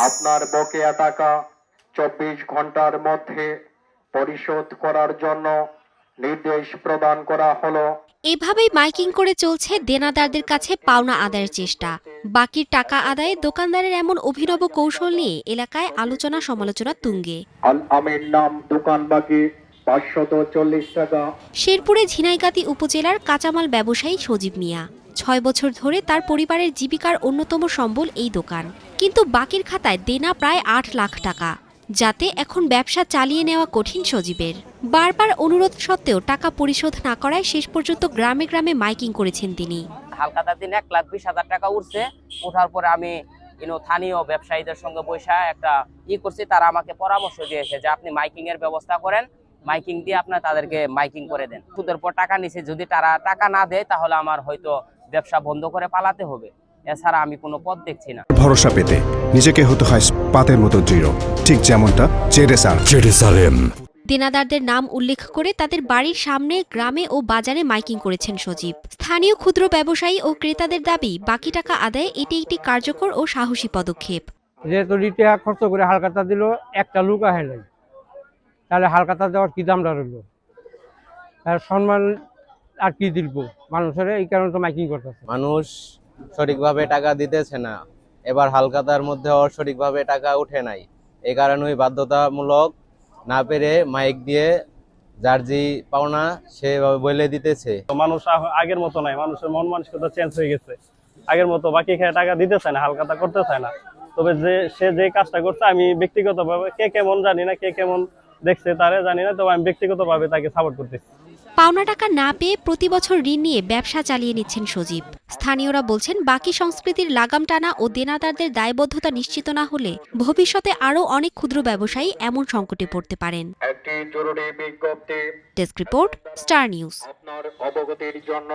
আপনার বকেয়া টাকা 24 ঘন্টার মধ্যে পরিশোধ করার জন্য নির্দেশ প্রদান করা হলো। এভাবেই মাইকিং করে চলছে দেনাদারদের কাছে পাওনা আদায়ের চেষ্টা। বাকির টাকা আদায়ে দোকানদারের এমন অভিনব কৌশল নিয়ে এলাকায় আলোচনা সমালোচনা তুঙ্গে। আল আমিন নাম দোকান বাকি 540 টাকা। শেরপুরে ঝিনাইগাতী উপজেলার কাঁচামাল ব্যবসায়ী সজীব মিয়া 6 বছর ধরে তার পরিবারের জীবিকার অন্যতম সম্বল এই দোকান। কিন্তু বাকির খাতায় দেনা প্রায় 8 লাখ টাকা, যাতে এখন ব্যবসা চালিয়ে নেওয়া কঠিন সজীবের। বারবার অনুরোধ সত্ত্বেও টাকা পরিশোধ না করায় শেষ পর্যন্ত গ্রামে গ্রামে মাইকিং করেছেন তিনি। হালখাতার দিন 1,20,000 টাকা উঠছে। ওঠার পরে আমি স্থানীয় ব্যবসায়ীদের সঙ্গে বসে একটা করছি। তারা আমাকে পরামর্শ দিয়েছে যে আপনি মাইকিং এর ব্যবস্থা করেন, মাইকিং দিয়ে আপনার তাদেরকে মাইকিং করে দেন। সুদের পর টাকা নিছে, যদি তারা টাকা না দেয় তাহলে আমার হয়তো ব্যবসা বন্ধ করে পালাতে হবে। এছাড়া আমি কোনো পথ দেখছি না। ভরসা পেতে নিজেকে হতে হয় পাতের মতো দৃঢ়, ঠিক যেমনটা জেরুসালেম। দেনাদারদের নাম উল্লেখ করে তাদের বাড়ির সামনে, গ্রামে ও বাজারে মাইকিং করেছেন সজীব। স্থানীয় ক্ষুদ্র ব্যবসায়ী ও ক্রেতাদের দাবি, বাকি টাকা আদায়ে এটি একটি কার্যকর ও সাহসী পদক্ষেপ। যেহেতু টাকা খরচ করে হালখাতা দিল, একটা লোক আহে নাই, তাহলে হালখাতা দেওয়ার কি দামটা রইল? তার সম্মান আর কি দিব মানুষের? এই কারণে তো মাইকিং করতেছে। মানুষ সঠিকভাবে টাকা দিতেছে না, এবার হালখাতার মধ্যেও সঠিকভাবে টাকা উঠে নাই। এই কারণেই বাধ্যতামূলক না পেরে মাইক দিয়ে যার যে পাওনা সেভাবে বলে দিতেছে। মানুষ আগের মতো নাই, মানুষের মন মানসিকতা চেঞ্জ হয়ে গেছে। আগের মতো বাকি খেয়ে টাকা দিতে চায় না, হালখাতা করতে চায় না। তবে সে যে কাজটা করছে, আমি ব্যক্তিগতভাবে কে কেমন জানি না, কে কেমন দেখছে তারে জানি না, তবে আমি ব্যক্তিগতভাবে তাকে সাপোর্ট করতেছি। পাওনা টাকা না পেয়ে প্রতি বছর ঋণ নিয়ে ব্যবসা চালিয়ে নিচ্ছেন সজীব। স্থানীয়রা বলছেন, বাকি সংস্কৃতির লাগাম টানা ও দেনাদারদের দায়বদ্ধতা নিশ্চিত না হলে ভবিষ্যতে আরও অনেক ক্ষুদ্র ব্যবসায়ী এমন সংকটে পড়তে পারেন। একটি জরুরি বিজ্ঞপ্তি ডেস্ক রিপোর্ট, স্টার নিউজ। আপনার অবগতির জন্য।